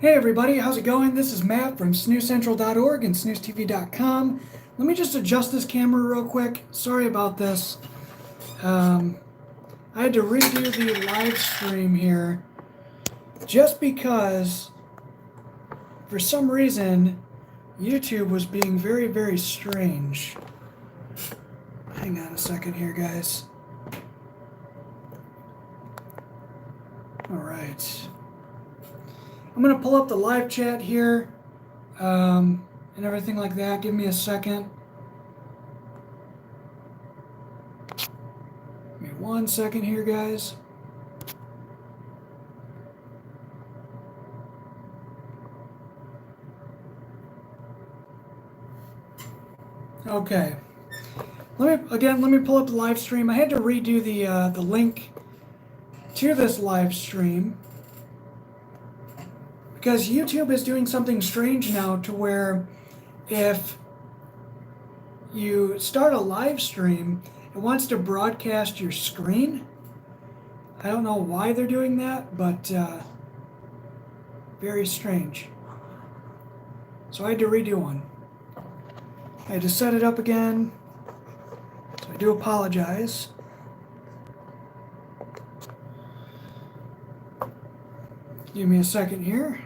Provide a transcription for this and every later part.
Hey everybody, how's it going? This is Matt from SnusCENTRAL.org and SnusTV.com. Let me just adjust this camera real quick. Sorry about this. I had to redo the live stream here just because for some reason YouTube was being very, very strange. Hang on a second here, guys. All right. I'm going to pull up the live chat here and everything like that. Give me a second. Give me 1 second here, guys. Okay. Let me pull up the live stream. I had to redo the link to this live stream because YouTube is doing something strange now to where if you start a live stream, it wants to broadcast your screen. I don't know why they're doing that, but very strange. So I had to redo one. I had to set it up again. So I do apologize. Give me a second here.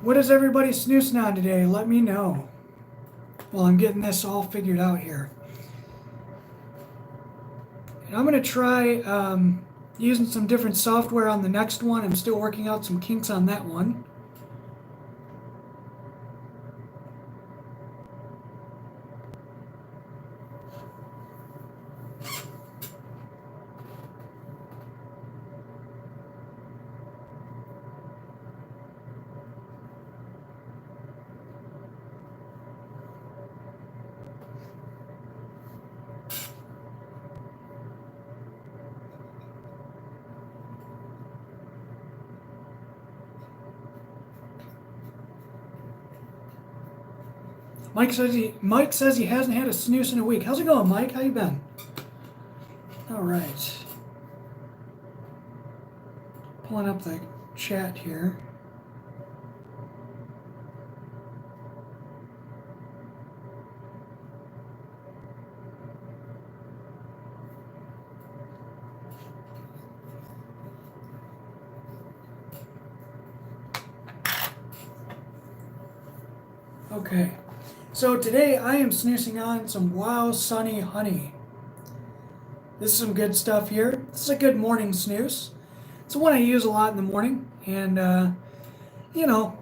What is everybody snoozing on today? Let me know. Well, I'm getting this all figured out here. And I'm going to try using some different software on the next one. I'm still working out some kinks on that one. Mike says he hasn't had a snooze in a week. How's it going, Mike? How you been? All right. Pulling up the chat here. Okay. So today I am snoozing on some Wow Sunny Honey. This is some good stuff here. This is a good morning snooze. It's one I use a lot in the morning, and you know,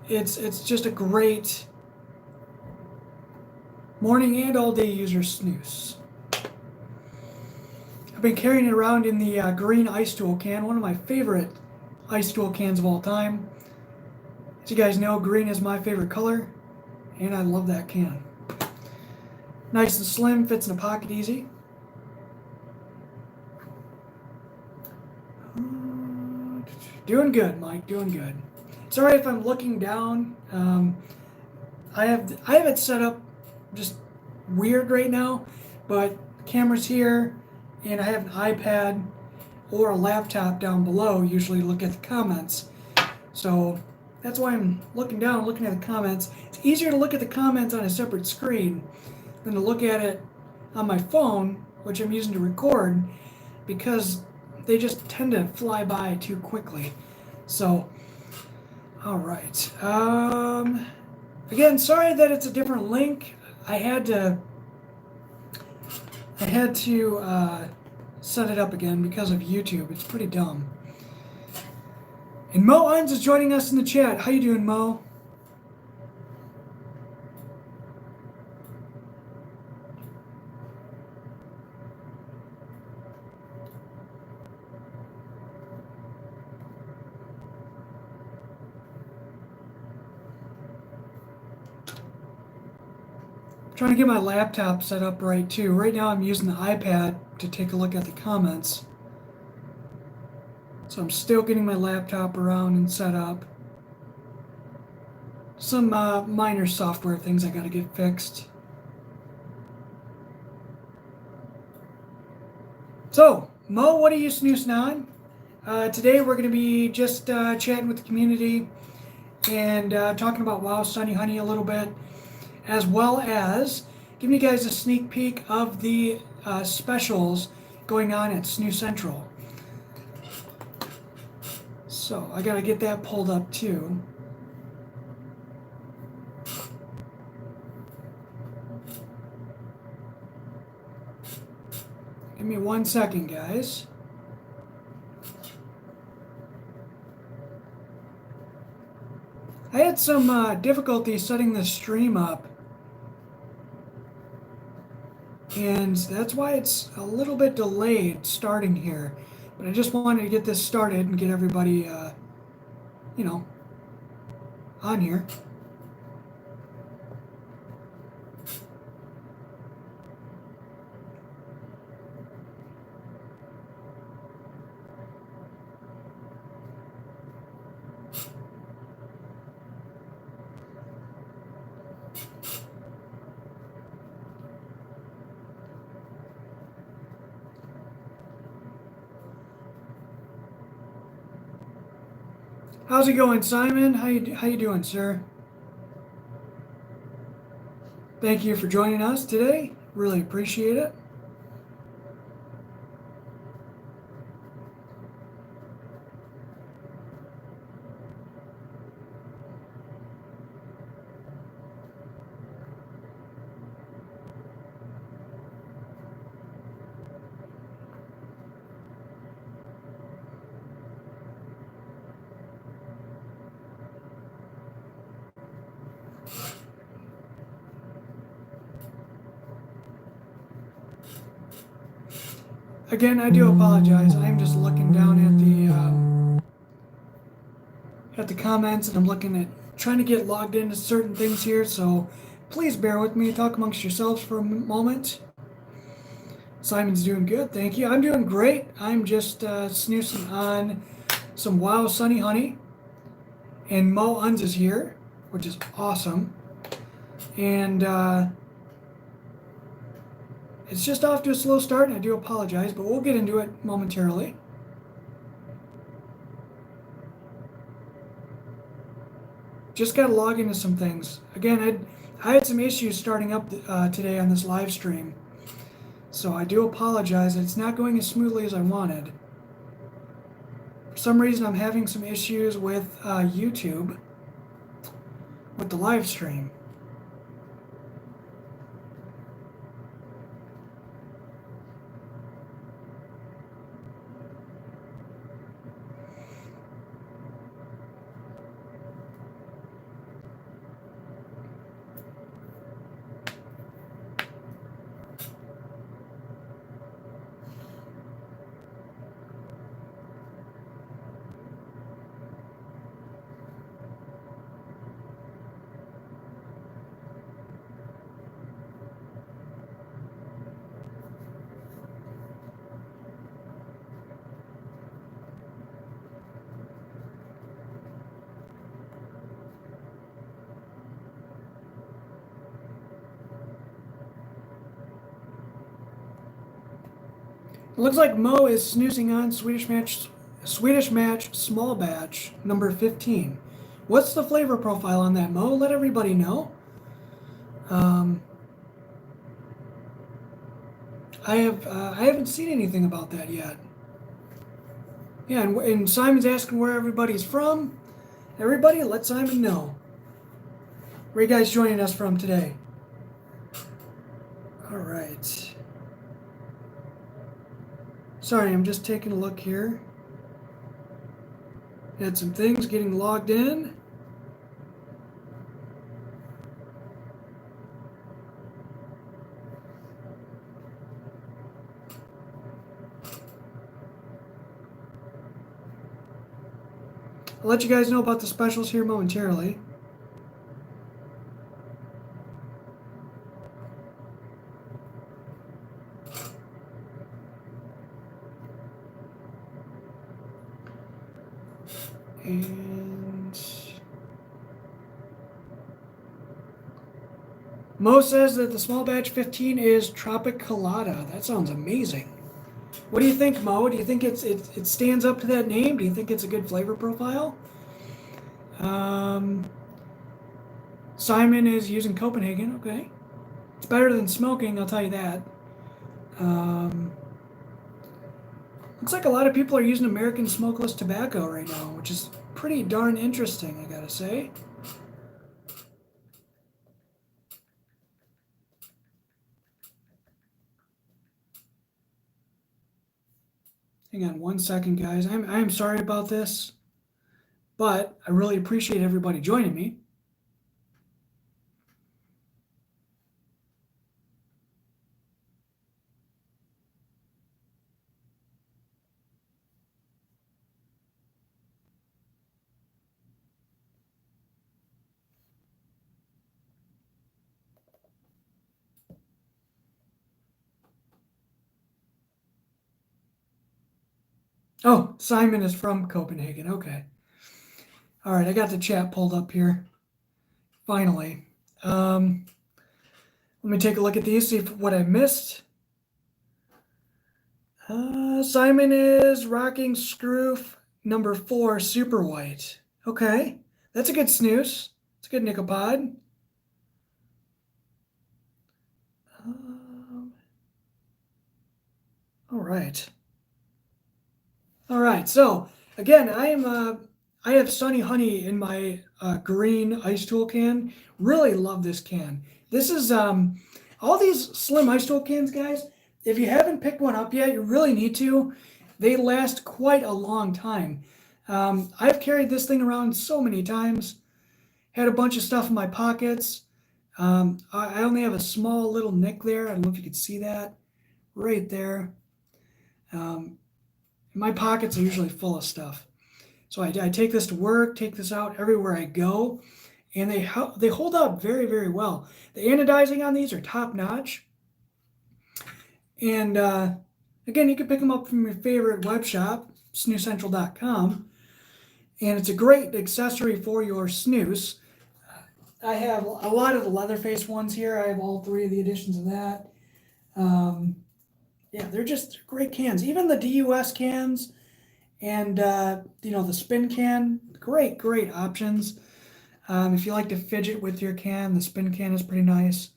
it's just a great morning and all day user snooze. I've been carrying it around in the green ice tool can, one of my favorite ice tool cans of all time. As you guys know, green is my favorite color. And I love that can. Nice and slim, fits in a pocket easy. Doing good, Mike, doing good. Sorry if I'm looking down. I have it set up just weird right now, but the camera's here, and I have an iPad or a laptop down below, usually to look at the comments. So that's why I'm looking down, looking at the comments. It's easier to look at the comments on a separate screen than to look at it on my phone, which I'm using to record, because they just tend to fly by too quickly. So, all right. Again, sorry that it's a different link. I had to set it up again because of YouTube. It's pretty dumb. And Mo Uns is joining us in the chat. How you doing, Mo? Trying to get my laptop set up right too. Right now I'm using the iPad to take a look at the comments. So I'm still getting my laptop around and set up. Some minor software things I gotta get fixed. So, Mo, what are you snoozing on? Today we're going to be just chatting with the community and talking about Wow Sunny Honey a little bit, as well as giving you guys a sneak peek of the specials going on at SnusCENTRAL. So I got to get that pulled up too. Give me 1 second, guys. I had some difficulty setting the stream up, and that's why it's a little bit delayed starting here. But I just wanted to get this started and get everybody, you know, on here. How's it going, Simon? How you doing, sir? Thank you for joining us today. Really appreciate it. Again, I do apologize. I'm just looking down at the comments, and I'm looking at trying to get logged into certain things here. So please bear with me. Talk amongst yourselves for a moment. Simon's doing good, thank you. I'm doing great. I'm just snoozing on some Wow Sunny Honey, and Mo Uns is here, which is awesome. And it's just off to a slow start, and I do apologize, but we'll get into it momentarily. Just got to log into some things. Again, I had some issues starting up today on this live stream, so I do apologize. It's not going as smoothly as I wanted. For some reason, I'm having some issues with YouTube, with the live stream. It looks like Mo is snoozing on Swedish Match Small Batch number 15. What's the flavor profile on that, Mo? Let everybody know. I haven't seen anything about that yet. Yeah, and Simon's asking where everybody's from. Everybody, let Simon know. Where are you guys joining us from today? All right. Sorry, I'm just taking a look here. Had some things getting logged in. I'll let you guys know about the specials here momentarily. And Mo says that the small batch 15 is Tropic Colada. That sounds amazing. What do you think, Mo? Do you think it stands up to that name? Do you think it's a good flavor profile? Simon is using Copenhagen. Okay, it's better than smoking. I'll tell you that. Looks like a lot of people are using American smokeless tobacco right now, which is pretty darn interesting, I gotta say. Hang on one second, guys. I'm sorry about this, but I really appreciate everybody joining me. Oh, Simon is from Copenhagen. Okay. All right, I got the chat pulled up here. Finally. Let me take a look at these, see what I missed. Simon is rocking Scroof number 4 Super White. Okay, that's a good snus. It's a good nicopod. All right. All right. So again, I have Sunny Honey in my green ice tool can. Really love this can. This is all these slim ice tool cans, guys. If you haven't picked one up yet, you really need to. They last quite a long time. I've carried this thing around so many times. Had a bunch of stuff in my pockets. I only have a small little nick there. I don't know if you can see that right there. My pockets are usually full of stuff. So I take this to work, take this out everywhere I go, and they hold up very, very well. The anodizing on these are top notch. And again, you can pick them up from your favorite web shop, SnusCENTRAL.com. And it's a great accessory for your snus. I have a lot of the Leatherface ones here. I have all 3 of the editions of that. Yeah, they're just great cans. Even the DUS cans and the spin can, great options. If you like to fidget with your can, the spin can is pretty nice.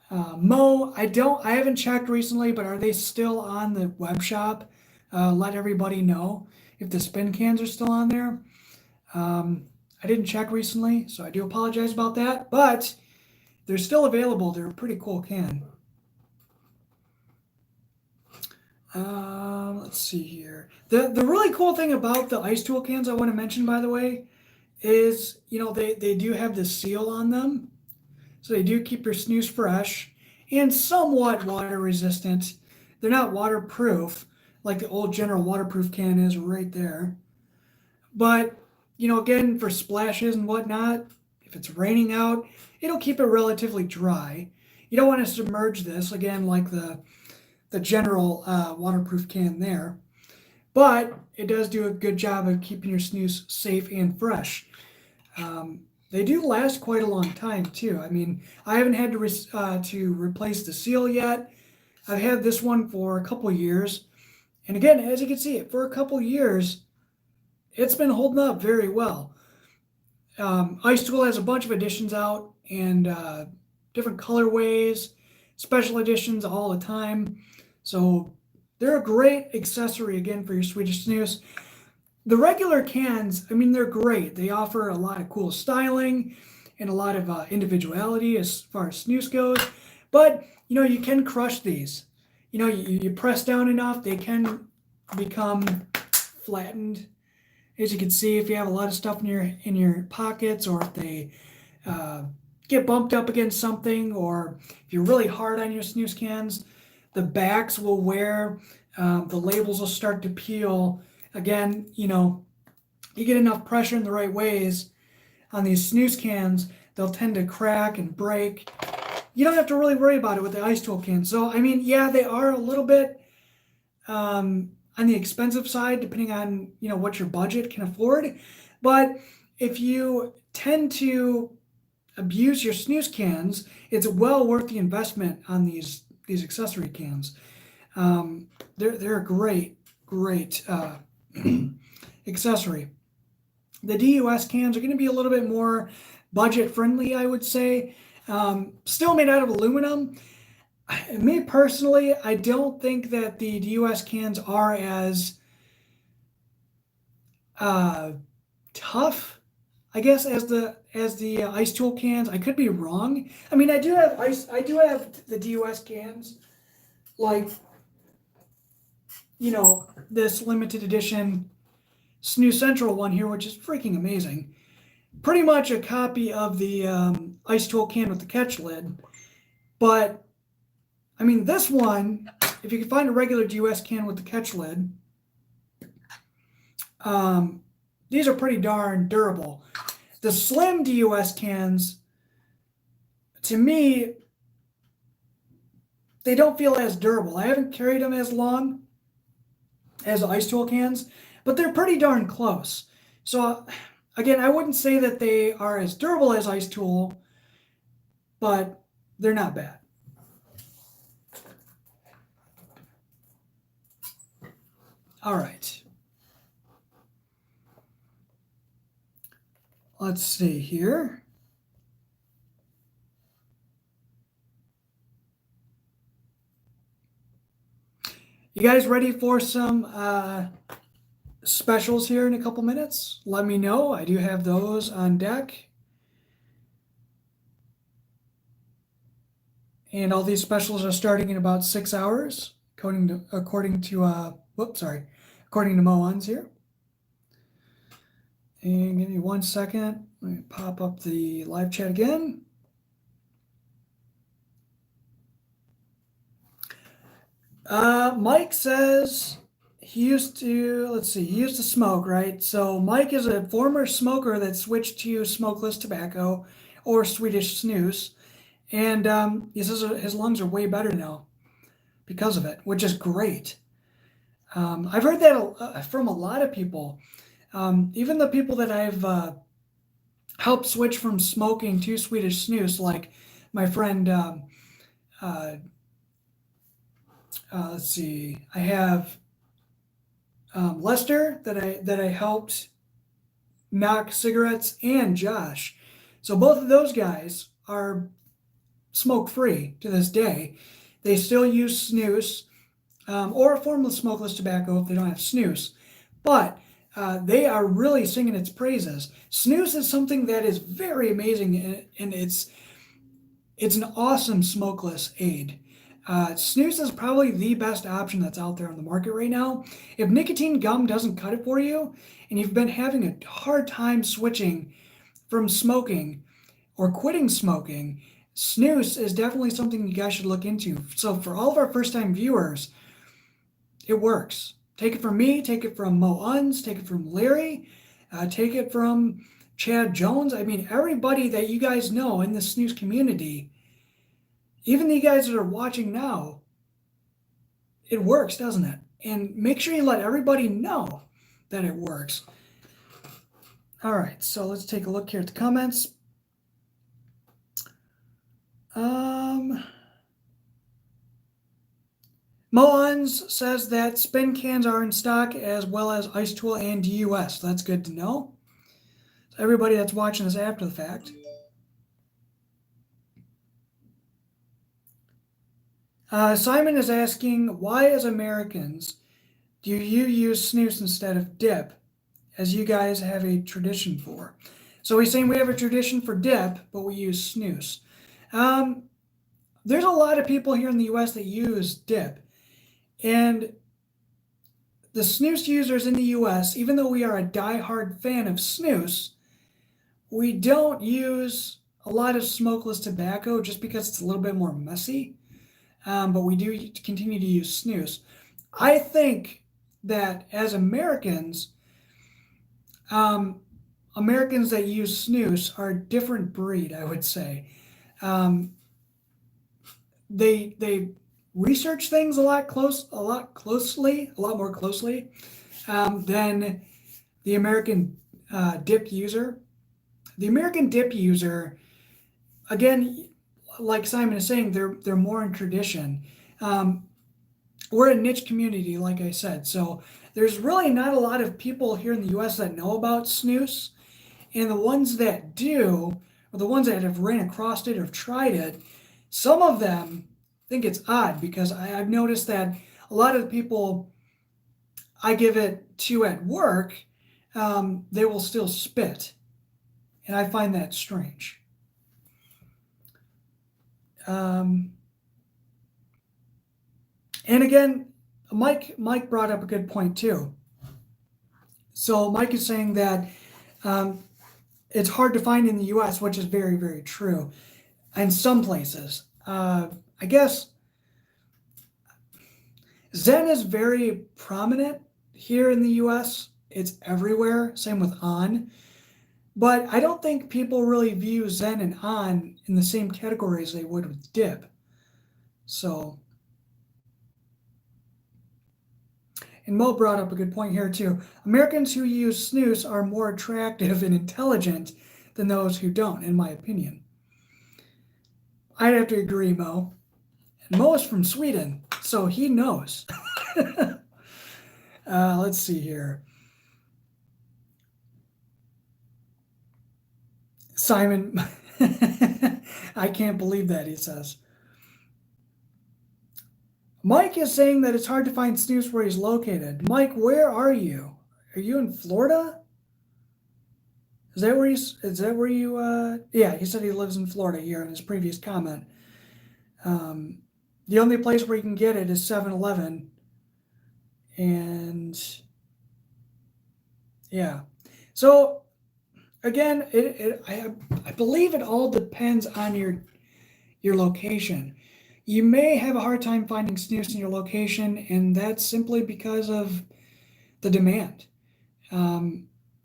Mo, I haven't checked recently, but are they still on the web shop? Let everybody know if the spin cans are still on there. I didn't check recently, so I do apologize about that, but they're still available. They're a pretty cool can. Let's see here. The really cool thing about the ice tool cans I want to mention, by the way, is they do have the seal on them, so they do keep your snus fresh and somewhat water resistant. They're not waterproof like the old General waterproof can is right there, but again, for splashes and whatnot, if it's raining out, it'll keep it relatively dry. You don't want to submerge this again like the General waterproof can there, but it does do a good job of keeping your snus safe and fresh. They do last quite a long time too. I mean, I haven't had to replace the seal yet. I've had this one for a couple years, and again, as you can see, for a couple years, it's been holding up very well. Ice Tool has a bunch of editions out and different colorways, special editions all the time. So they're a great accessory again for your Swedish snus. The regular cans, I mean, they're great. They offer a lot of cool styling and a lot of individuality as far as snus goes. But you can crush these. You press down enough, they can become flattened. As you can see, if you have a lot of stuff in your pockets, or if they get bumped up against something, or if you're really hard on your snus cans, the backs will wear, the labels will start to peel. Again, you get enough pressure in the right ways on these snus cans, they'll tend to crack and break. You don't have to really worry about it with the ice tool cans. So, I mean, yeah, they are a little bit, I on the expensive side, depending on what your budget can afford. But if you tend to abuse your snus cans, it's well worth the investment on these accessory cans. They're a great accessory. The DUS cans are going to be a little bit more budget friendly, I would say. Still made out of aluminum. Me personally, I don't think that the DUS cans are as tough, I guess, as the ice tool cans. I could be wrong. I mean, I do have the DUS cans, like this limited edition SnusCENTRAL one here, which is freaking amazing. Pretty much a copy of the ice tool can with the catch lid, but I mean, this one, if you can find a regular DUS can with the catch lid, these are pretty darn durable. The slim DUS cans, to me, they don't feel as durable. I haven't carried them as long as the ice tool cans, but they're pretty darn close. So again, I wouldn't say that they are as durable as ice tool, but they're not bad. All right. Let's see here. You guys ready for some specials here in a couple minutes? Let me know. I do have those on deck. And all these specials are starting in about 6 hours, according to Moans here. And give me 1 second. Let me pop up the live chat again. Mike says he used to smoke, right? So Mike is a former smoker that switched to smokeless tobacco or Swedish snus. And he says his lungs are way better now because of it, which is great. I've heard that from a lot of people. Even the people that I've helped switch from smoking to Swedish snus, like my friend, let's see, I have Lester that I helped knock cigarettes, and Josh. So both of those guys are smoke-free to this day. They still use snus or a form of smokeless tobacco if they don't have snus, but they are really singing its praises. Snus is something that is very amazing, and it's an awesome smokeless aid. Snus is probably the best option that's out there on the market right now. If nicotine gum doesn't cut it for you, and you've been having a hard time switching from smoking or quitting smoking, snus is definitely something you guys should look into. So for all of our first-time viewers, it works. Take it from me, take it from Mo Uns, take it from Larry, take it from Chad Jones. I mean, everybody that you guys know in the snus community, even the guys that are watching now, it works, doesn't it? And make sure you let everybody know that it works. All right, so let's take a look here at the comments. Moans says that spin cans are in stock as well as Ice Tool and DUS. That's good to know. So everybody that's watching this after the fact. Simon is asking, why as Americans do you use snus instead of dip, as you guys have a tradition for? So he's saying we have a tradition for dip, but we use snus. There's a lot of people here in the U.S. that use dip. And the snus users in the U.S., even though we are a diehard fan of snus, we don't use a lot of smokeless tobacco just because it's a little bit more messy. But we do continue to use snus. I think that as Americans, Americans that use snus are a different breed, I would say. They research things a lot more closely than the American dip user. The American dip user, again, like Simon is saying, they're more in tradition. We're a niche community, like I said, so there's really not a lot of people here in the U.S. that know about snus, and the ones that do, or the ones that have ran across it or have tried it, some of them think it's odd because I've noticed that a lot of the people I give it to at work, they will still spit, and I find that strange. And again, Mike brought up a good point too. So Mike is saying that it's hard to find in the U.S., which is very, very true. In some places, I guess Zen is very prominent here in the U.S. It's everywhere. Same with On. But I don't think people really view Zen and On in the same category as they would with Dip. So, and Mo brought up a good point here too. Americans who use snus are more attractive and intelligent than those who don't, in my opinion. I'd have to agree, Mo. And Mo is from Sweden, so he knows. Let's see here. Simon, I can't believe that, he says. Mike is saying that it's hard to find snus where he's located. Mike, where are you? Are you in Florida? Is that where you, yeah, he said he lives in Florida here in his previous comment. The only place where you can get it is 7-Eleven. And yeah. So again, I believe it all depends on your location. You may have a hard time finding snus in your location, and that's simply because of the demand.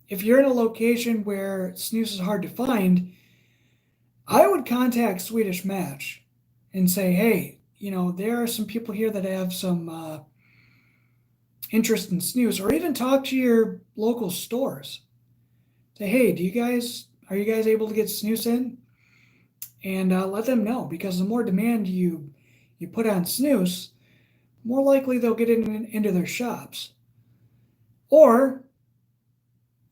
If you're in a location where snus is hard to find, I would contact Swedish Match and say, hey, there are some people here that have some interest in snus, or even talk to your local stores. Say, hey, are you guys able to get snus in? And let them know, because the more demand you put on snus, more likely they'll get it into their shops. Or,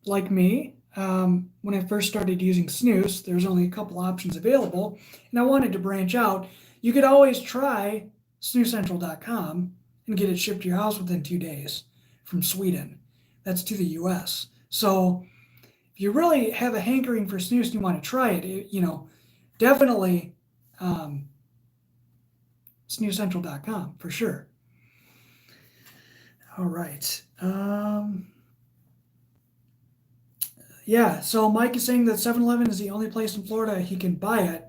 like me, when I first started using snus, there was only a couple options available, and I wanted to branch out. You could always try SnusCENTRAL.com and get it shipped to your house within 2 days from Sweden. That's to the U.S. So if you really have a hankering for snus and you want to try it, definitely SnusCENTRAL.com for sure. All right. Yeah, so Mike is saying that 7-Eleven is the only place in Florida he can buy it,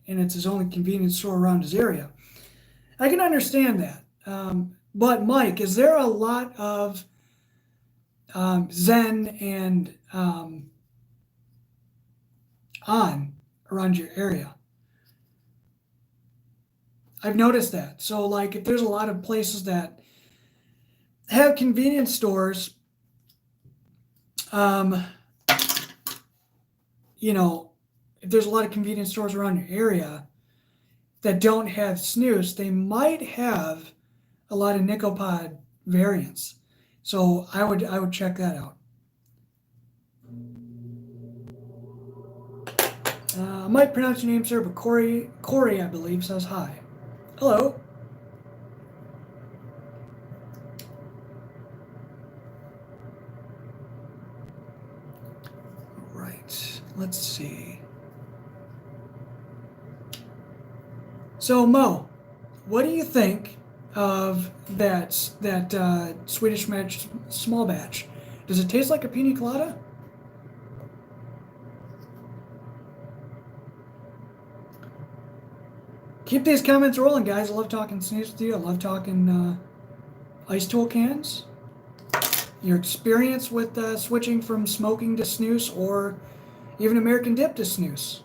and it's his only convenience store around his area. I can understand that. But Mike, is there a lot of Zen and On around your area? I've noticed that. So like if there's a lot of places that have convenience stores, if there's a lot of convenience stores around your area that don't have snus, they might have a lot of Nicopod variants. So I would check that out. I might pronounce your name, sir, but Corey, I believe, says hi. Hello. All right. Let's see. So Mo, what do you think of that Swedish Match small batch? Does it taste like a pina colada? Keep these comments rolling, guys. I love talking snus with you. I love talking ice tool cans. Your experience with switching from smoking to snus, or even American dip to snus.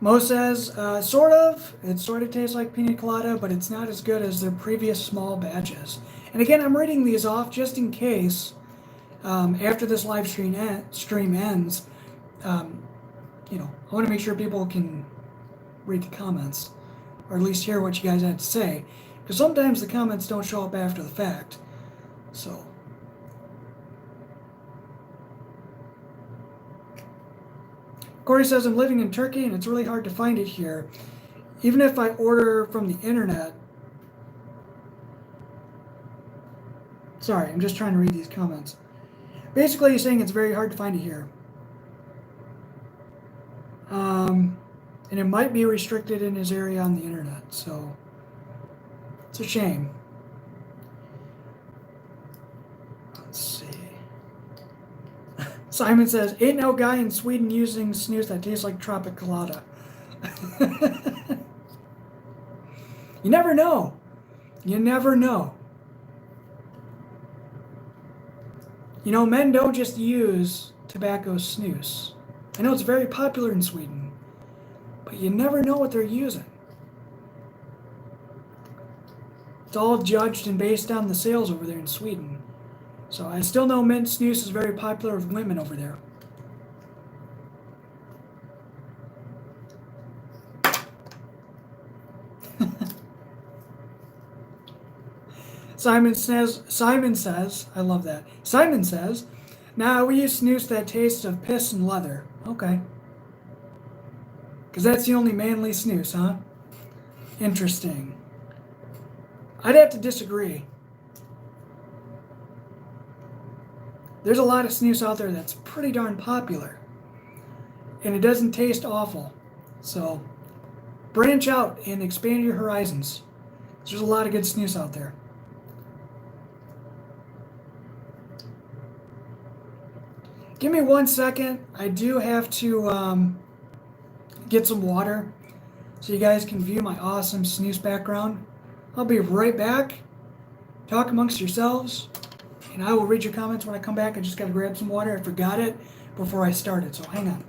Mo says, sort of. It sort of tastes like pina colada, but it's not as good as their previous small batches. And again, I'm reading these off just in case after this live stream ends. I want to make sure people can read the comments, or at least hear what you guys had to say, because sometimes the comments don't show up after the fact. So. Corey says, I'm living in Turkey and it's really hard to find it here. Even if I order from the internet. Sorry, I'm just trying to read these comments. Basically, he's saying it's very hard to find it here. And it might be restricted in his area on the internet, so it's a shame. Let's see. Simon says, ain't no guy in Sweden using snus that tastes like tropic colada. You never know. You never know. You know, men don't just use tobacco snus. I know it's very popular in Sweden, but you never know what they're using. It's all judged and based on the sales over there in Sweden. So I still know mint snus is very popular with women over there. Simon says, I love that. Simon says, nah, we use snus that tastes of piss and leather. Okay. Because that's the only manly snus, huh? Interesting. I'd have to disagree. There's a lot of snus out there that's pretty darn popular. And it doesn't taste awful. So, branch out and expand your horizons. There's a lot of good snus out there. Give me 1 second. I do have to get some water so you guys can view my awesome snus background. I'll be right back. Talk amongst yourselves. And I will read your comments when I come back. I just got to grab some water. I forgot it before I started, so hang on.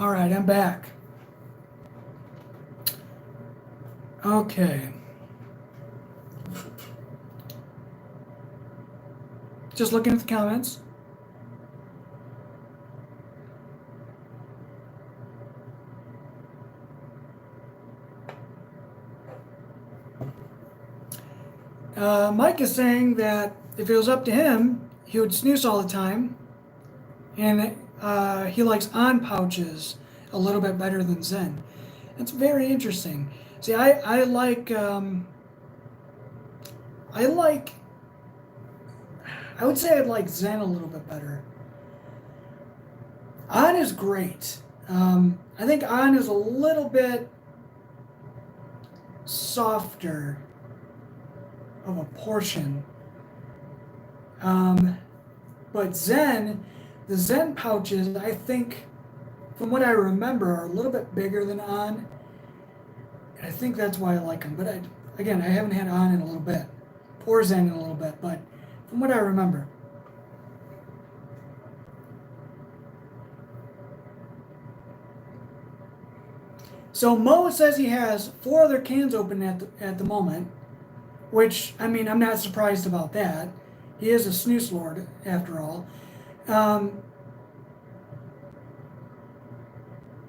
All right, I'm back. Okay. Just looking at the comments. Mike is saying that if it was up to him, he would snooze all the time, and he likes on pouches a little bit better than Zen. That's very interesting. See, I would say I'd like Zen a little bit better. On is great. I think on is a little bit softer of a portion. But Zen, the Zen pouches, I think, from what I remember, are a little bit bigger than on. And I think that's why I like them. But again, I haven't had on in a little bit. Or Zen in a little bit, but from what I remember. So Mo says he has 4 other cans open at the moment, which, I mean, I'm not surprised about that. He is a snooze lord, after all.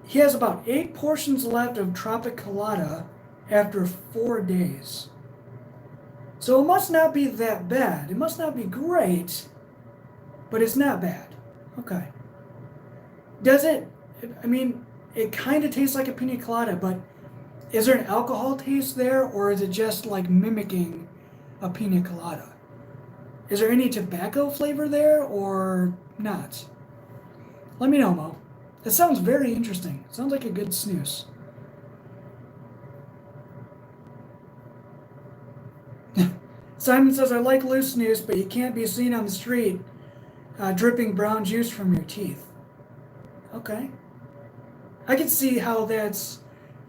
He has about 8 portions left of Tropic Colada after 4 days. So it must not be that bad. It must not be great, but it's not bad. Okay. Does it, I mean, it kind of tastes like a pina colada, but Is there an alcohol taste there, or is it just like mimicking a pina colada? Is there any tobacco flavor there, or not? Let me know, Mo. It sounds very interesting. Sounds like a good snus. Simon says, I like loose snus, but you can't be seen on the street dripping brown juice from your teeth. Okay. I can see how that's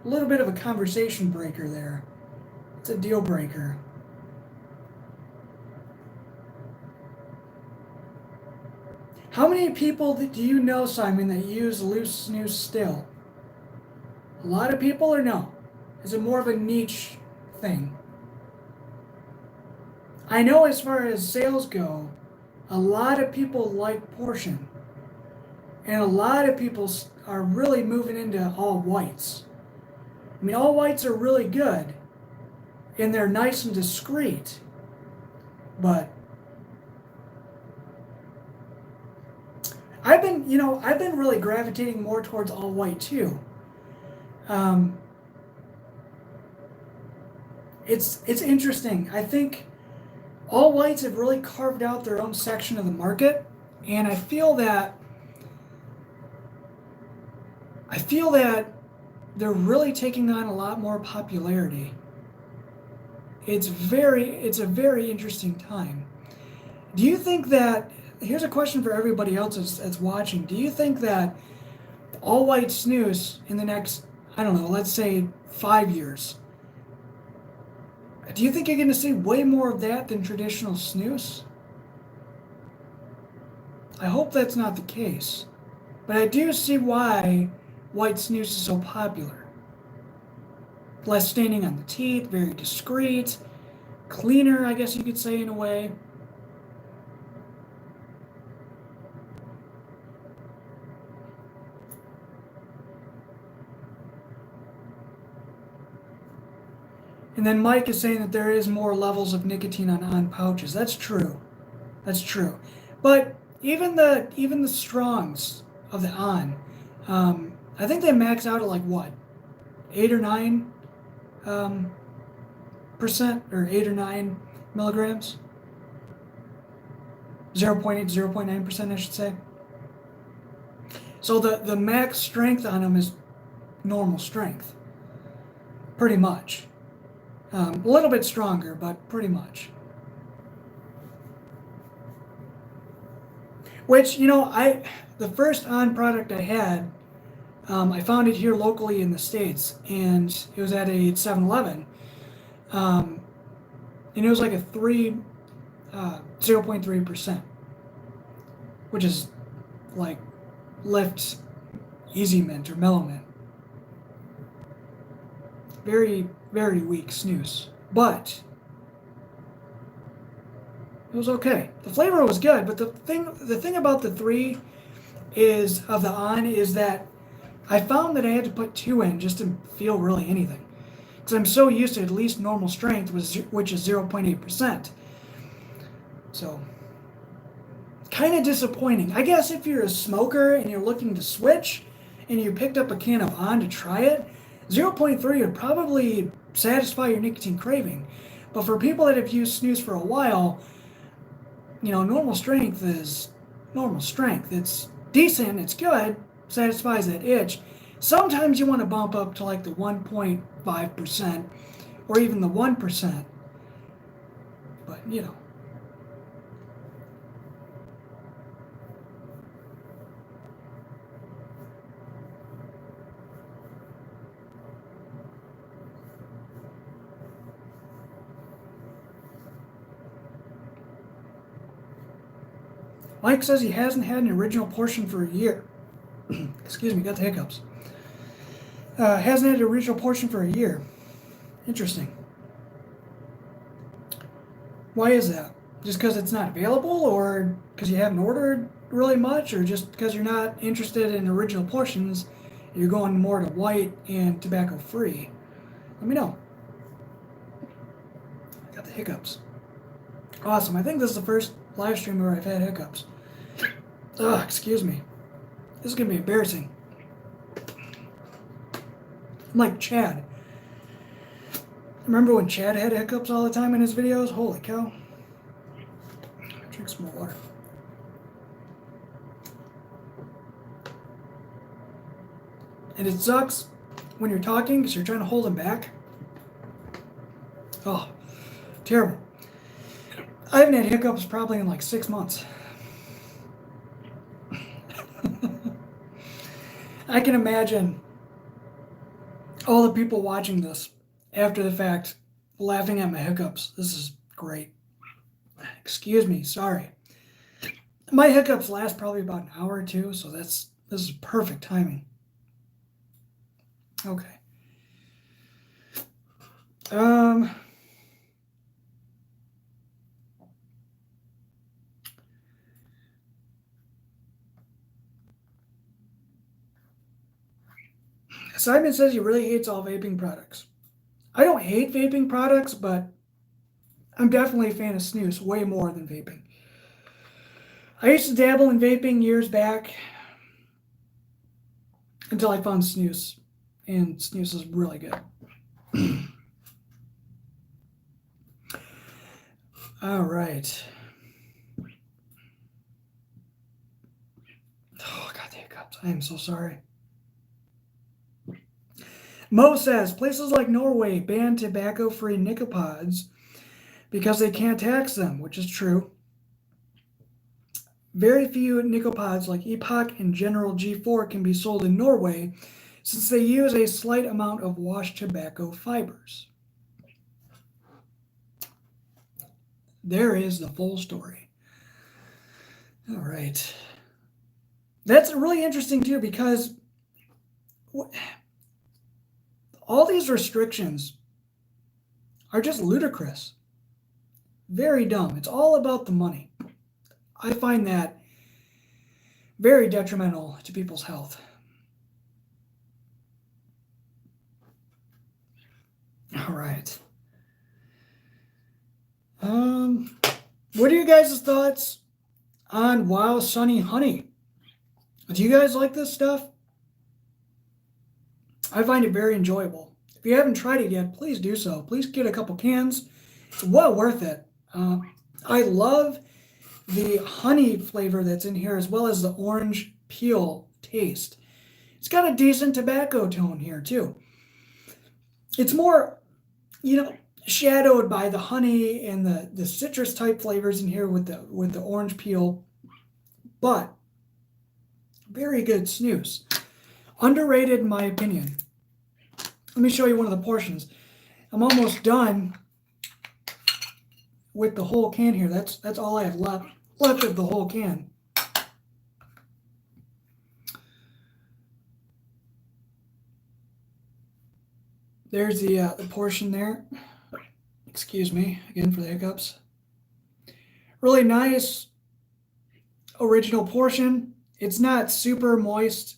a little bit of a conversation breaker there. It's a deal breaker. How many people do you know, Simon, that use loose snus still? A lot of people or no? Is it more of a niche thing? I know as far as sales go, a lot of people like portion. And a lot of people are really moving into all whites. I mean, all whites are really good. And they're nice and discreet. But I've been really gravitating more towards all white too. It's interesting. I think all whites have really carved out their own section of the market, and I feel that they're really taking on a lot more popularity. It's a very interesting time. Do you think that, here's a question for everybody else that's watching, do you think that all white snus in the next, I don't know, let's say 5 years, do you think you're going to see way more of that than traditional snus? I hope that's not the case. But I do see why white snus is so popular. Less staining on the teeth, very discreet, cleaner, I guess you could say in a way. And then Mike is saying that there is more levels of nicotine on pouches. That's true. That's true. But even the strongs of the on, I think they max out at like what, 8 or 9 percent, or 8 or 9 milligrams. 0.8 to 0.9%, I should say. So the max strength on them is normal strength, pretty much. A little bit stronger, but pretty much. Which, the first on product I had, I found it here locally in the States, and it was at a 7-Eleven. And it was like a 0.3%, which is like Lift Easy Mint or Mellow Mint. Very, very weak snus, but it was okay. The flavor was good, but the thing about the 3 is of the on is that I found that I had to put 2 in just to feel really anything, because I'm so used to at least normal strength, which is 0.8%. So kind of disappointing. I guess if you're a smoker and you're looking to switch and you picked up a can of on to try it, 0.3 would probably satisfy your nicotine craving. But for people that have used snus for a while, normal strength is normal strength. It's decent, it's good, satisfies that itch. Sometimes you want to bump up to like the 1.5% or even the 1%. But, Mike says he hasn't had an original portion for a year. Excuse me, got the hiccups. Hasn't had an original portion for a year. Interesting. Why is that? Just because it's not available, or because you haven't ordered really much, or just because you're not interested in original portions, you're going more to white and tobacco free? Let me know. I got the hiccups. Awesome. I think this is the first live stream where I've had hiccups. Ugh, excuse me. This is going to be embarrassing. I'm like Chad. Remember when Chad had hiccups all the time in his videos? Holy cow. Drink some more water. And it sucks when you're talking because you're trying to hold him back. Oh, terrible. I haven't had hiccups probably in like 6 months. I can imagine all the people watching this after the fact laughing at my hiccups. This is great. Excuse me, sorry. My hiccups last probably about an hour or two, so this is perfect timing. Okay. Simon says he really hates all vaping products. I don't hate vaping products, but I'm definitely a fan of snus way more than vaping. I used to dabble in vaping years back until I found snus, and snus is really good. All right. Oh, God, the hiccups. I am so sorry. Mo says, places like Norway ban tobacco-free nicopods because they can't tax them, which is true. Very few nicopods like Epoch and General G4 can be sold in Norway since they use a slight amount of washed tobacco fibers. There is the full story. All right. That's really interesting too because all these restrictions are just ludicrous. Very dumb. It's all about the money. I find that very detrimental to people's health. All right. What are you guys' thoughts on Wild Sunny Honey? Do you guys like this stuff? I find it very enjoyable. If you haven't tried it yet, please do so. Please get a couple cans. It's well worth it. I love the honey flavor that's in here as well as the orange peel taste. It's got a decent tobacco tone here too. It's more, shadowed by the honey and the citrus type flavors in here with the orange peel, but very good snus. Underrated in my opinion. Let me show you one of the portions. I'm almost done with the whole can here. That's all I have left of the whole can. There's the portion there. Excuse me again for the hiccups. Really nice original portion. It's not super moist.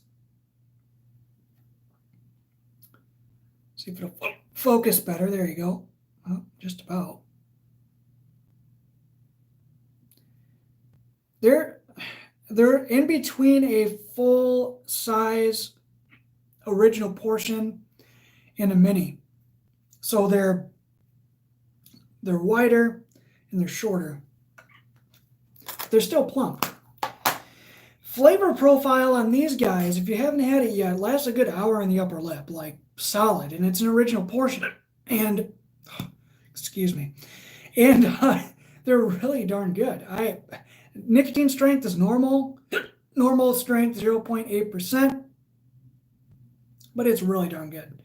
See if it'll focus better. There you go. Oh, just about. They're in between a full size original portion and a mini. So they're wider and they're shorter. They're still plump. Flavor profile on these guys, if you haven't had it yet, lasts a good hour in the upper lip, like solid, and it's an original portion. And excuse me, and they're really darn good. Nicotine strength is normal. Normal strength 0.8%, but it's really darn good.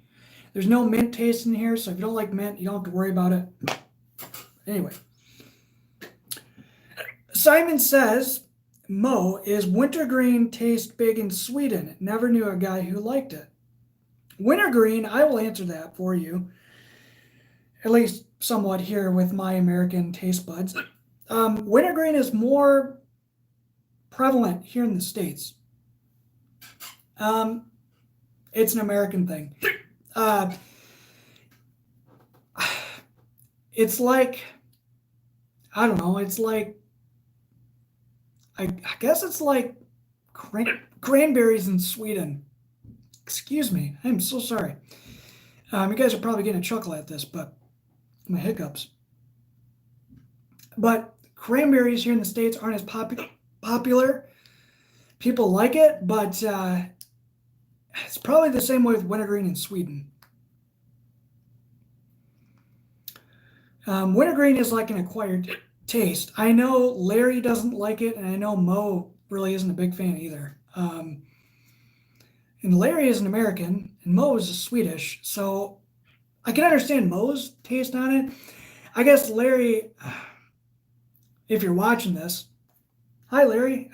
There's no mint taste in here, so if you don't like mint, you don't have to worry about it. Anyway, Simon says, Mo, is wintergreen taste big in Sweden? Never knew a guy who liked it. Wintergreen, I will answer that for you, at least somewhat here with my American taste buds. Wintergreen is more prevalent here in the States. It's an American thing. It's like, I don't know, it's like, I guess it's like cranberries in Sweden. Excuse me, I'm so sorry. You guys are probably getting a chuckle at this, but my hiccups. But cranberries here in the States aren't as popular. People like it, but it's probably the same way with wintergreen in Sweden. Wintergreen is like an acquired taste. I know Larry doesn't like it, and I know Mo really isn't a big fan either. And Larry is an American, and Mo is Swedish, so I can understand Mo's taste on it. I guess Larry, if you're watching this, hi Larry.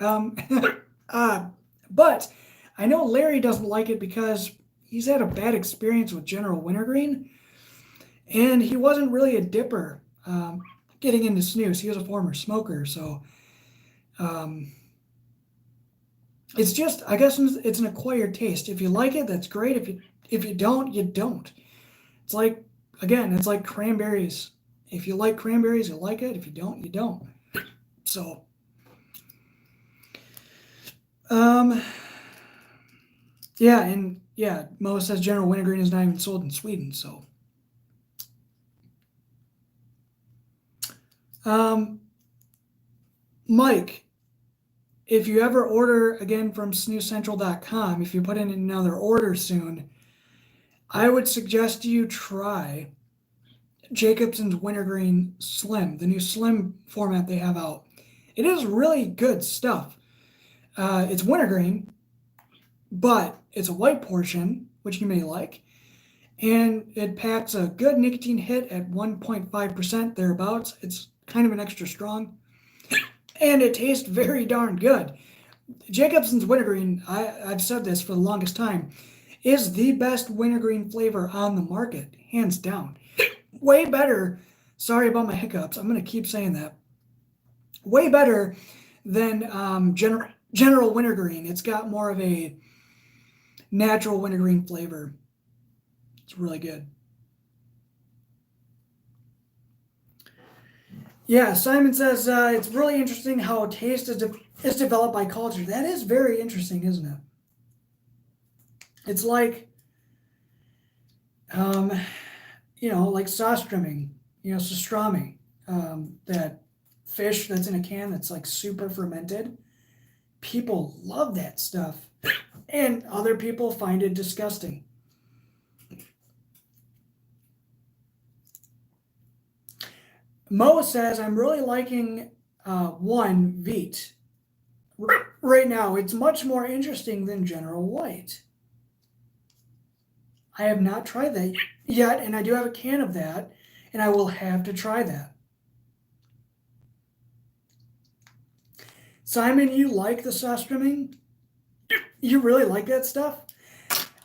But I know Larry doesn't like it because he's had a bad experience with General Wintergreen, and he wasn't really a dipper getting into snus. He was a former smoker, so it's just, I guess it's an acquired taste. If you like it, that's great. If you don't, you don't. It's like, again, it's like cranberries. If you like cranberries, you like it. If you don't, you don't. So, yeah, and yeah, Mo says General Wintergreen is not even sold in Sweden, so. Mike, if you ever order again from SnusCENTRAL.com, if you put in another order soon, I would suggest you try Jacobsen's Wintergreen Slim, the new Slim format they have out. It is really good stuff. It's wintergreen, but it's a white portion, which you may like, and it packs a good nicotine hit at 1.5% thereabouts. It's kind of an extra strong, and it tastes very darn good. Jacobsen's Wintergreen, I've said this for the longest time, is the best wintergreen flavor on the market, hands down. Way better, sorry about my hiccups, I'm going to keep saying that, way better than General Wintergreen. It's got more of a natural wintergreen flavor. It's really good. Yeah, Simon says it's really interesting how taste is developed by culture. That is very interesting, isn't it? It's like, like sauce trimming, pastrami, that fish that's in a can that's like super fermented. People love that stuff, and other people find it disgusting. Mo says, I'm really liking one Veet. Right now, it's much more interesting than General White. I have not tried that yet, and I do have a can of that, and I will have to try that. Simon, you like the sauce trimming? You really like that stuff?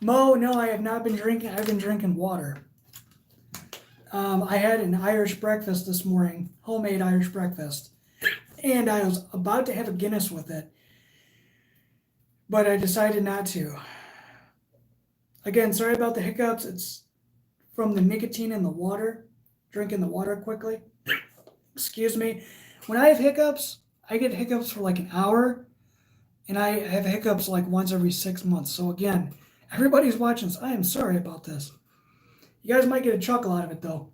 Mo, no, I have not been drinking. I've been drinking water. I had an Irish breakfast this morning, homemade Irish breakfast, and I was about to have a Guinness with it, but I decided not to. Again, sorry about the hiccups. It's from the nicotine in the water, drinking the water quickly. Excuse me. When I have hiccups, I get hiccups for like an hour, and I have hiccups like once every 6 months. So again, everybody's watching this, I am sorry about this. You guys might get a chuckle out of it, though.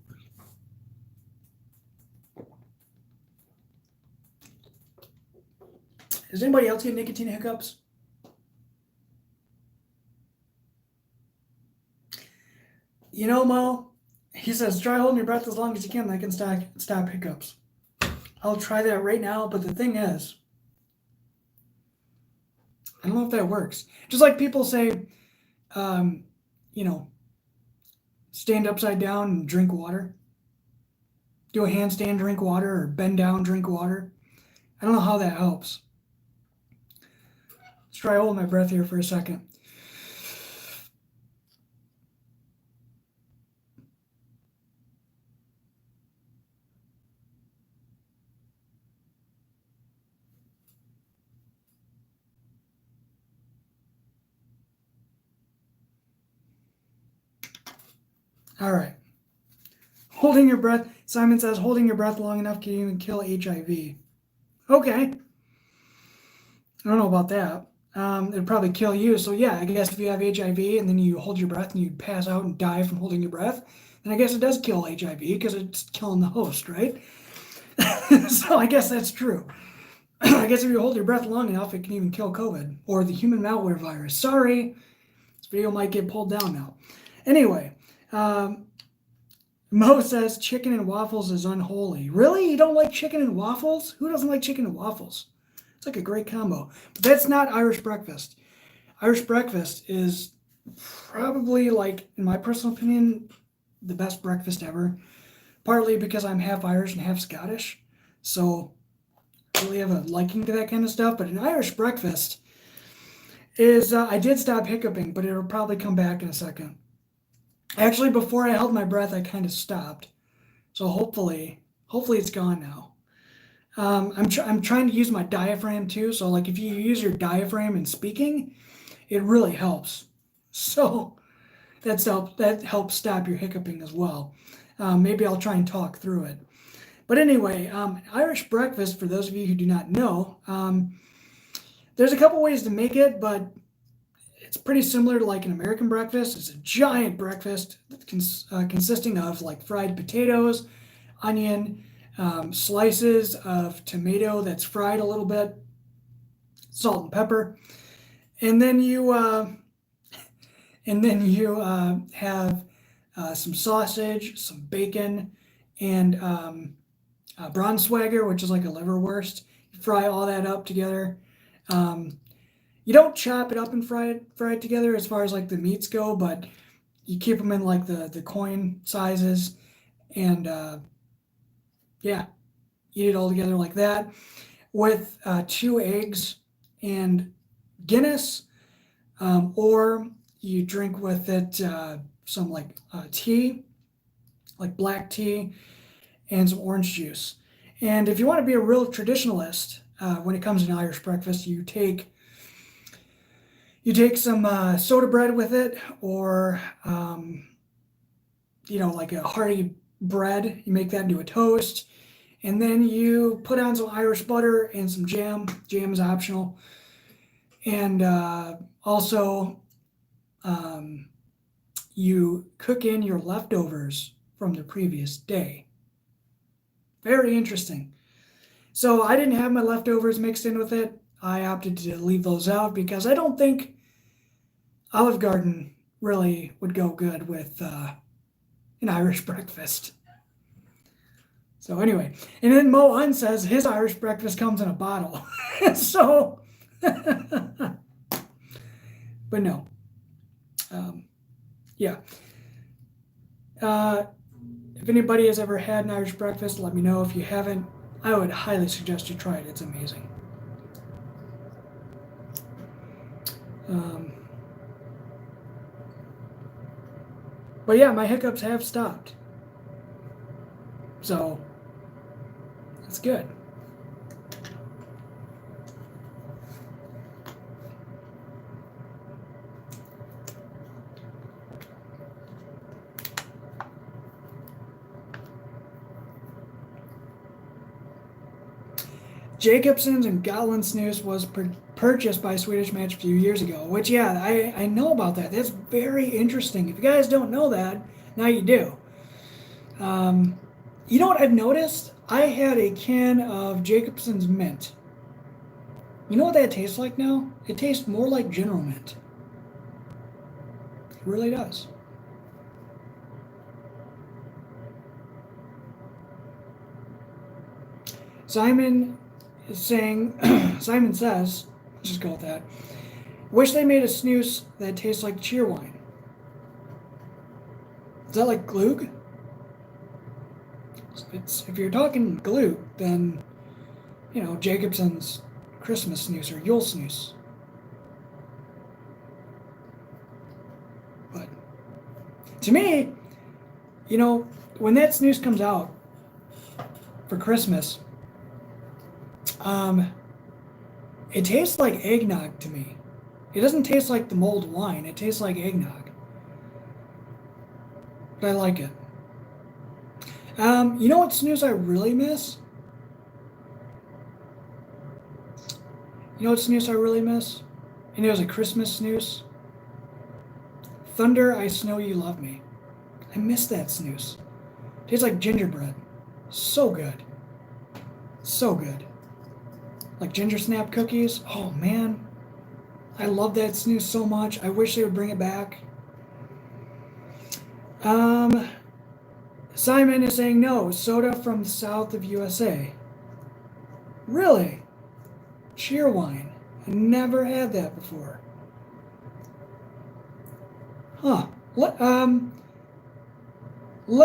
Does anybody else get nicotine hiccups? Mo, he says, try holding your breath as long as you can. That can stop hiccups. I'll try that right now, but the thing is, I don't know if that works. Just like people say, stand upside down and drink water. Do a handstand, drink water, or bend down, drink water. I don't know how that helps. Let's try holding my breath here for a second. All right. Holding your breath, Simon says, holding your breath long enough can even kill HIV. Okay. I don't know about that. it'd probably kill you. So yeah, I guess if you have HIV and then you hold your breath and you pass out and die from holding your breath, then I guess it does kill HIV because it's killing the host, right? So I guess that's true. I guess if you hold your breath long enough, it can even kill COVID or the human malware virus. Sorry, this video might get pulled down now. Anyway, Mo says chicken and waffles is unholy. Really? You don't like chicken and waffles? Who doesn't like chicken and waffles? It's like a great combo. But that's not Irish breakfast. Irish breakfast is probably, like, in my personal opinion, the best breakfast ever. Partly because I'm half Irish and half Scottish. So I really have a liking to that kind of stuff. But an Irish breakfast is, I did stop hiccuping, but it'll probably come back in a second. Actually, before I held my breath, I kind of stopped. So hopefully it's gone now. I'm trying to use my diaphragm too. So like if you use your diaphragm in speaking, it really helps. So that helps stop your hiccuping as well. Maybe I'll try and talk through it. But anyway, Irish breakfast, for those of you who do not know, there's a couple ways to make it, but it's pretty similar to like an American breakfast. It's a giant breakfast consisting of like fried potatoes, onion, slices of tomato that's fried a little bit, salt and pepper, and then you have some sausage, some bacon, and Braunschweiger, which is like a liverwurst. You fry all that up together. You don't chop it up and fry it together as far as like the meats go, but you keep them in like the coin sizes, and yeah, eat it all together like that with 2 eggs and Guinness, or you drink with it some like tea, like black tea, and some orange juice. And if you want to be a real traditionalist when it comes to an Irish breakfast, you take some soda bread with it, or like a hearty bread. You make that into a toast, and then you put on some Irish butter and some jam. Jam is optional, and also you cook in your leftovers from the previous day. Very interesting. So I didn't have my leftovers mixed in with it. I opted to leave those out because I don't think Olive Garden really would go good with an Irish breakfast. So anyway, and then Mo Un says his Irish breakfast comes in a bottle. So, but no. Yeah. If anybody has ever had an Irish breakfast, let me know. If you haven't, I would highly suggest you try it. It's amazing. But yeah, my hiccups have stopped. So, that's good. Jacobson's and Gotland Snus was purchased by Swedish Match a few years ago, which, yeah, I know about that. That's very interesting. If you guys don't know that, now you do. You know what I've noticed? I had a can of Jacobson's Mint. You know what that tastes like now? It tastes more like General Mint. It really does. Simon is saying, Simon says, let's just go with that. Wish they made a snus that tastes like Cheerwine. Is that like Glug? If you're talking Glug, then, Jacobson's Christmas snus or Yule snus. But to me, when that snus comes out for Christmas, it tastes like eggnog to me. It doesn't taste like the mulled wine. It tastes like eggnog. But I like it. You know what snus I really miss? And it was a Christmas snus. Thunder, I Snow You Love Me. I miss that snus. Tastes like gingerbread. So good. So good. Like ginger snap cookies. Oh man. I love that snus so much. I wish they would bring it back. Simon is saying no. Soda from the south of USA. Really? Cheerwine. I never had that before. Huh. Let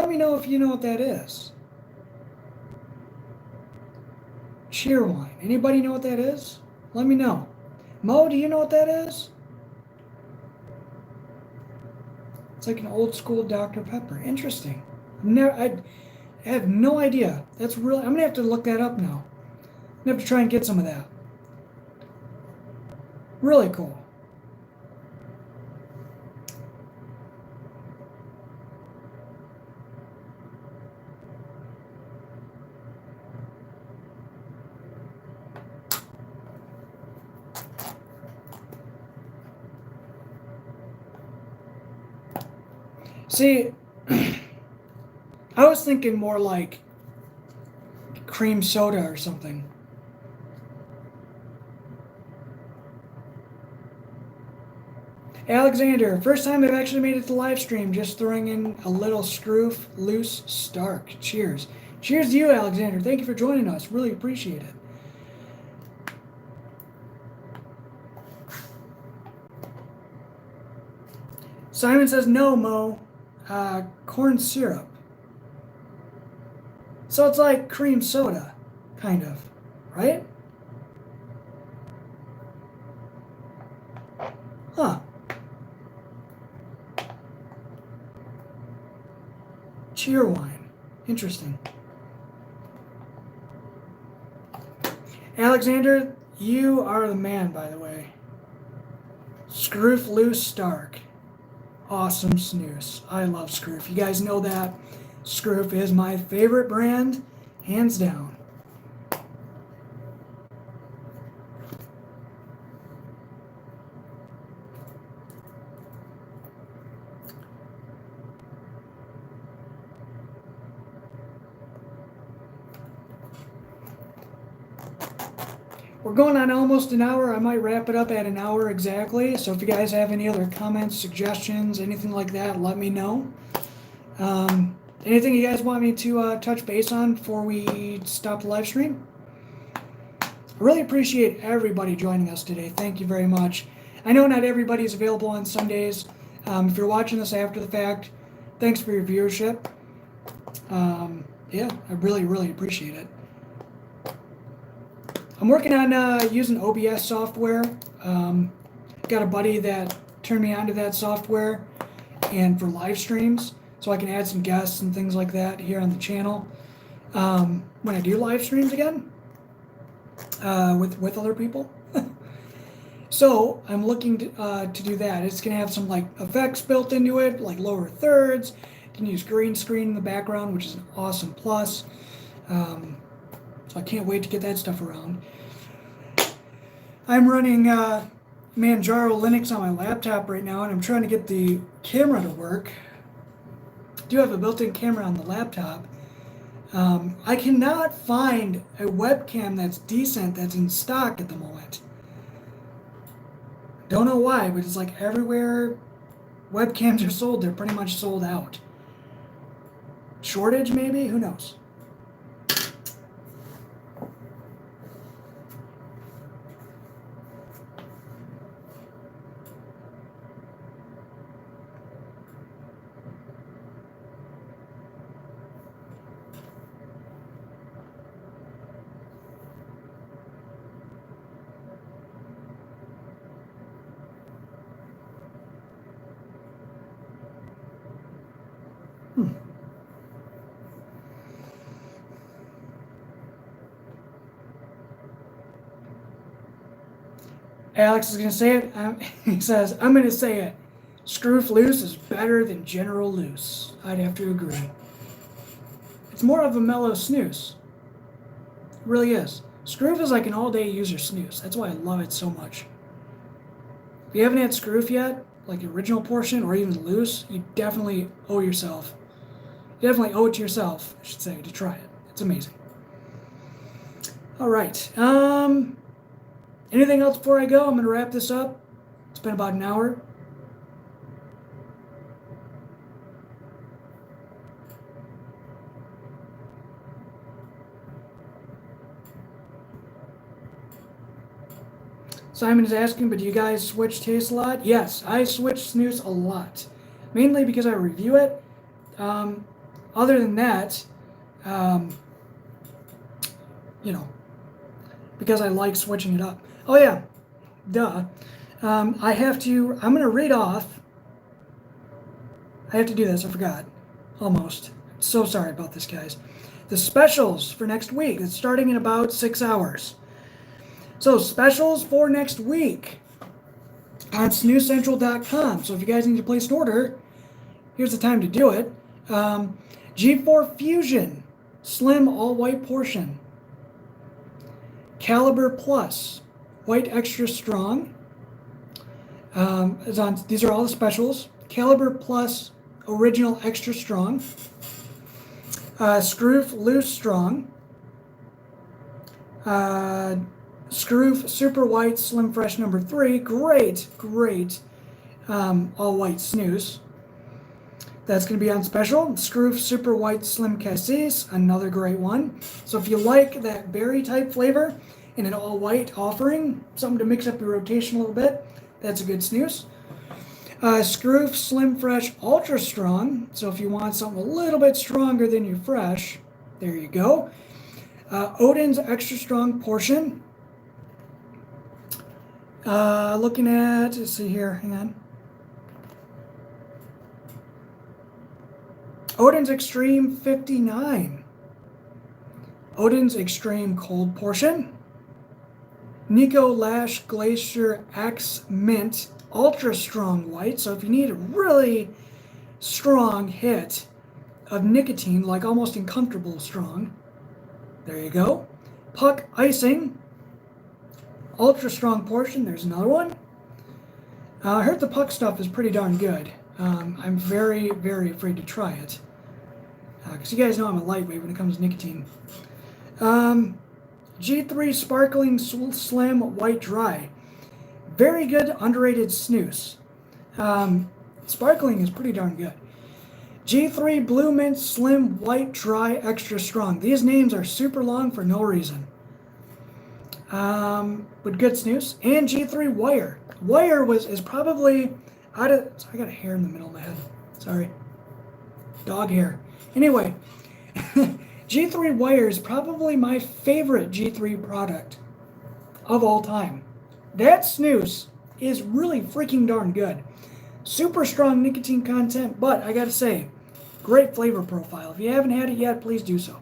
me know if you know what that is. Cheerwine. Anybody know what that is? Let me know. Mo, do you know what that is? It's like an old school Dr. Pepper. Interesting. I have no idea. That's really. I'm gonna have to look that up now. I'm gonna have to try and get some of that. Really cool. See, I was thinking more like cream soda or something. Alexander, first time I've actually made it to live stream, just throwing in a little Scroof Loose Stark. Cheers. Cheers to you, Alexander. Thank you for joining us. Really appreciate it. Simon says, no, Mo. Corn syrup. So it's like cream soda, kind of, right? Huh. Cheerwine. Interesting. Alexander, you are the man, by the way. Scroof Loose Stark. Awesome snus. I love Scroof. You guys know that. Scroof is my favorite brand, hands down. We're going on almost an hour. I might wrap it up at an hour exactly. So if you guys have any other comments, suggestions, anything like that, let me know. Anything you guys want me to touch base on before we stop the live stream? I really appreciate everybody joining us today. Thank you very much. I know not everybody is available on Sundays. If you're watching this after the fact, thanks for your viewership. Yeah, I really, really appreciate it. I'm working on using OBS software. Got a buddy that turned me onto that software and for live streams, so I can add some guests and things like that here on the channel when I do live streams again with other people. So I'm looking to do that. It's gonna have some like effects built into it, like lower thirds. You can use green screen in the background, which is an awesome plus. So I can't wait to get that stuff around. I'm running Manjaro Linux on my laptop right now, and I'm trying to get the camera to work. I do have a built-in camera on the laptop. I cannot find a webcam that's decent that's in stock at the moment. Don't know why, but it's like everywhere webcams are sold, they're pretty much sold out. Shortage maybe? Who knows? Alex is going to say it. He says, I'm going to say it. Scroof Loose is better than General Loose. I'd have to agree. It's more of a mellow snooze. It really is. Scroof is like an all-day user snooze. That's why I love it so much. If you haven't had scroof yet, like the original portion or even loose, you definitely owe yourself. You definitely owe it to yourself, I should say, to try it. It's amazing. All right. Anything else before I go? I'm going to wrap this up. It's been about an hour. Simon is asking, but do you guys switch tastes a lot? Yes, I switch snus a lot. Mainly because I review it. Other than that, because I like switching it up. Oh yeah, duh. I'm going to read off. I have to do this, I forgot. Almost. So sorry about this, guys. The specials for next week. It's starting in about 6 hours. So specials for next week on SnusCENTRAL.com. So if you guys need to place an order, here's the time to do it. G4 Fusion, slim all-white portion. Caliber Plus, white extra strong. These are all the specials. Caliber Plus, original extra strong. Scroof loose strong. Scroof Super White Slim Fresh number 3. Great all white snus. That's going to be on special. Scroof Super White Slim Cassis, another great one. So if you like that berry type flavor in an all white offering, something to mix up your rotation a little bit, that's a good snus. Scroof Slim Fresh Ultra Strong. So if you want something a little bit stronger than your fresh, there you go. Odin's Extra Strong Portion. Looking at, let's see here, hang on. Odin's Extreme 59. Odin's Extreme Cold Portion. Nico Lash Glacier X Mint Ultra Strong White. So if you need a really strong hit of nicotine, like almost uncomfortable strong, there you go. Puck Icing Ultra Strong Portion, there's another one. I heard the Puck stuff is pretty darn good. I'm very, very afraid to try it. Because you guys know I'm a lightweight when it comes to nicotine. G3 Sparkling Slim White Dry. Very good underrated snus. Sparkling is pretty darn good. G3 Blue Mint Slim White Dry Extra Strong. These names are super long for no reason. But good snus. And G3 Wire. Wire is probably I got a hair in the middle of my head. Sorry. Dog hair. Anyway, G3 Wire is probably my favorite G3 product of all time. That snus is really freaking darn good. Super strong nicotine content, but I gotta say, great flavor profile. If you haven't had it yet, please do so.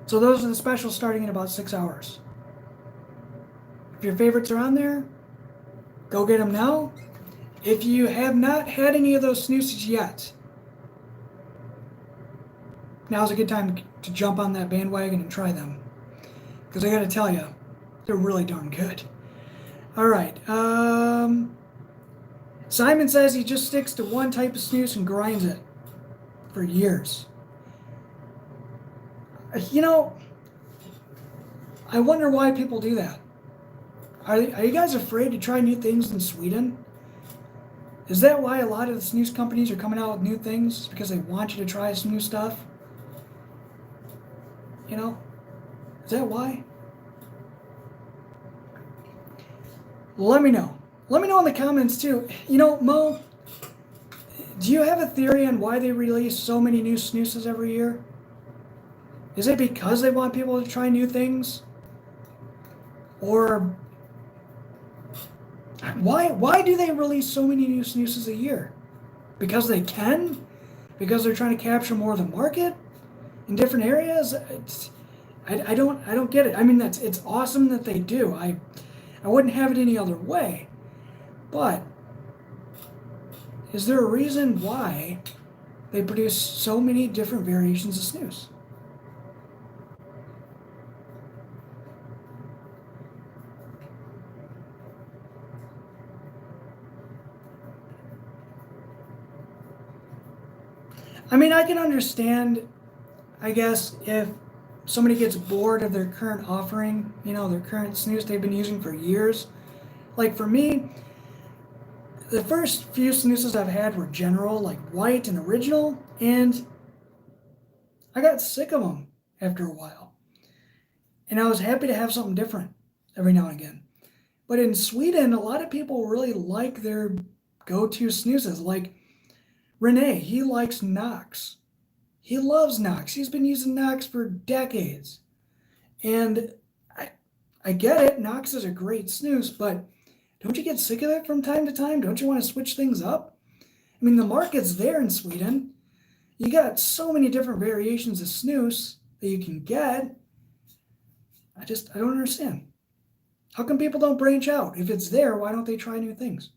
So those are the specials starting in about 6 hours. If your favorites are on there, go get them now. If you have not had any of those snoozes yet, now's a good time to jump on that bandwagon and try them. Because I gotta tell you, they're really darn good. All right. Simon says he just sticks to one type of snus and grinds it for years. You know, I wonder why people do that. Are you guys afraid to try new things in Sweden? Is that why a lot of the snus companies are coming out with new things? Because they want you to try some new stuff? You know? Is that why? Let me know. Let me know in the comments too. You know, Mo, do you have a theory on why they release so many new snoozes every year? Is it because they want people to try new things? Or why do they release so many new snoozes a year? Because they can? Because they're trying to capture more of the market in different areas? I don't get it. I mean, it's awesome that they do. I wouldn't have it any other way. But is there a reason why they produce so many different variations of snus? I mean, I can understand, I guess, if somebody gets bored of their current offering, their current snus they've been using for years. Like for me, the first few snoozes I've had were general, like white and original, and I got sick of them after a while. And I was happy to have something different every now and again. But in Sweden, a lot of people really like their go-to snoozes. Like Renee, he likes Knox. He loves Knox. He's been using Knox for decades. And I get it. Knox is a great snooze, but don't you get sick of it from time to time? Don't you want to switch things up? I mean, the market's there in Sweden. You got so many different variations of snus that you can get. I don't understand. How come people don't branch out? If it's there, why don't they try new things?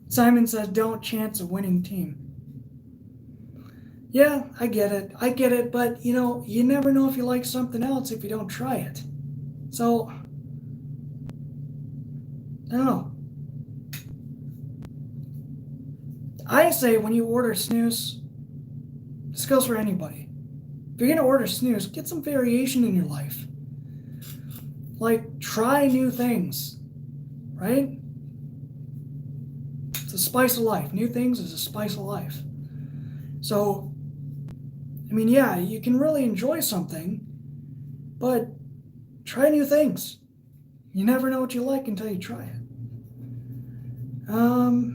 Simon says, don't chance a winning team. Yeah, I get it. But, you never know if you like something else if you don't try it. So, I don't know. I say when you order snus, this goes for anybody. If you're going to order snus, get some variation in your life. Like, try new things, right? It's a spice of life. New things is a spice of life. So, I mean, yeah, you can really enjoy something, but try new things. You never know what you like until you try it. All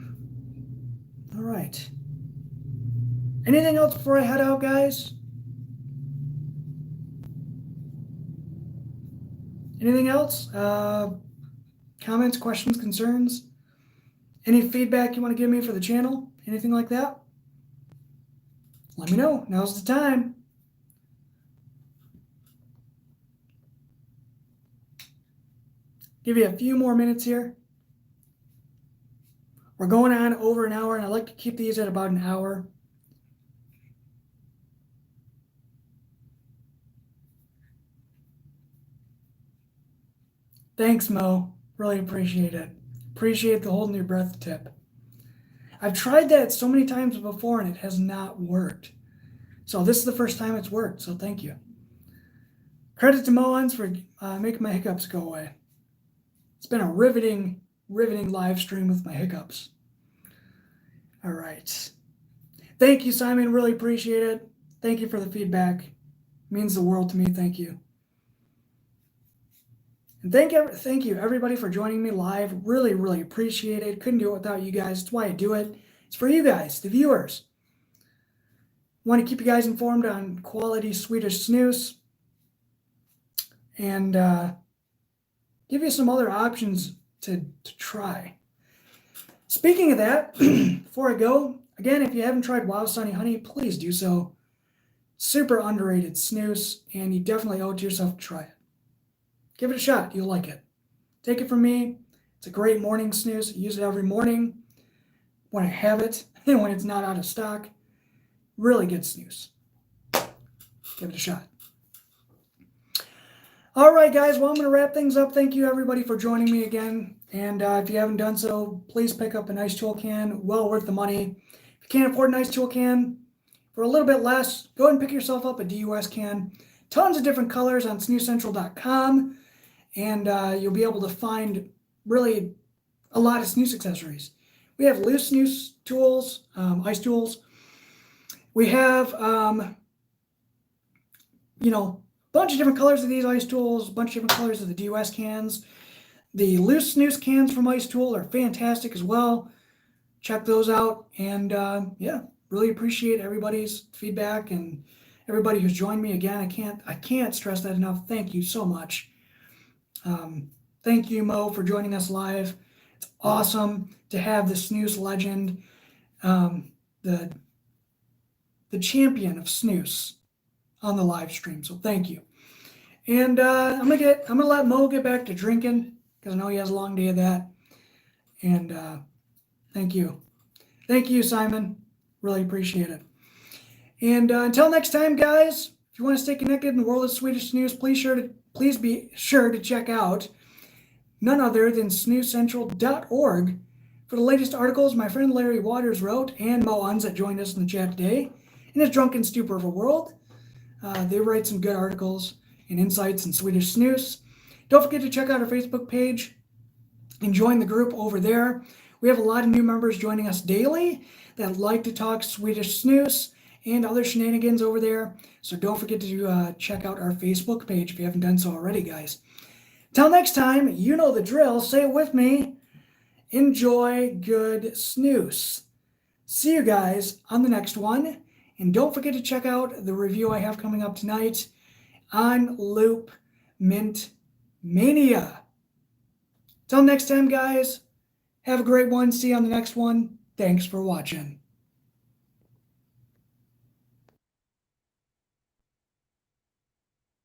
right. Anything else before I head out, guys? Anything else? Comments, questions, concerns? Any feedback you want to give me for the channel? Anything like that? Let me know. Now's the time. Give you a few more minutes here. We're going on over an hour, and I like to keep these at about an hour. Thanks, Mo. Really appreciate it. Appreciate the holding your breath tip. I've tried that so many times before, and it has not worked. So this is the first time it's worked, so thank you. Credit to Moans for making my hiccups go away. It's been a riveting live stream with my hiccups. All right. Thank you, Simon. Really appreciate it. Thank you for the feedback. It means the world to me. Thank you. And thank you, everybody, for joining me live. Really appreciate it. Couldn't do it without you guys. That's why I do it. It's for you guys, the viewers. Want to keep you guys informed on quality Swedish snus and give you some other options to try. Speaking of that, before I go, again, if you haven't tried Wow Sunny Honey, please do so. Super underrated snus, and you definitely owe it to yourself to try it. Give it a shot. You'll like it. Take it from me. It's a great morning snus. I use it every morning when I have it and when it's not out of stock. Really good snus. Give it a shot. All right, guys. Well, I'm going to wrap things up. Thank you, everybody, for joining me again. And if you haven't done so, please pick up a nice tool can. Well worth the money. If you can't afford a nice tool can, for a little bit less, go ahead and pick yourself up a DUS can. Tons of different colors on SnusCENTRAL.com. And you'll be able to find really a lot of snus accessories. We have loose snus tools, ice tools. We have, a bunch of different colors of these ice tools, a bunch of different colors of the DUS cans. The loose snus cans from Ice Tool are fantastic as well. Check those out. And yeah, really appreciate everybody's feedback and everybody who's joined me again. I can't stress that enough. Thank you so much. Thank you, Mo, for joining us live. It's awesome to have the snus legend, the champion of snus, on the live stream. So thank you. And I'm gonna let Mo get back to drinking because I know he has a long day of that. And thank you, Simon. Really appreciate it. And until next time, guys. If you want to stay connected in the world of Swedish snus, please please be sure to check out none other than SnusCENTRAL.org for the latest articles my friend Larry Waters wrote, and Mo Unz joined us in the chat today in his drunken stupor of a world. They write some good articles and insights in Swedish snus. Don't forget to check out our Facebook page and join the group over there. We have a lot of new members joining us daily that like to talk Swedish snus and other shenanigans over there. So don't forget to check out our Facebook page if you haven't done so already, guys. Till next time, you know the drill. Say it with me. Enjoy good snus. See you guys on the next one. And don't forget to check out the review I have coming up tonight on Loop Mint Mania. Till next time, guys, have a great one. See you on the next one. Thanks for watching.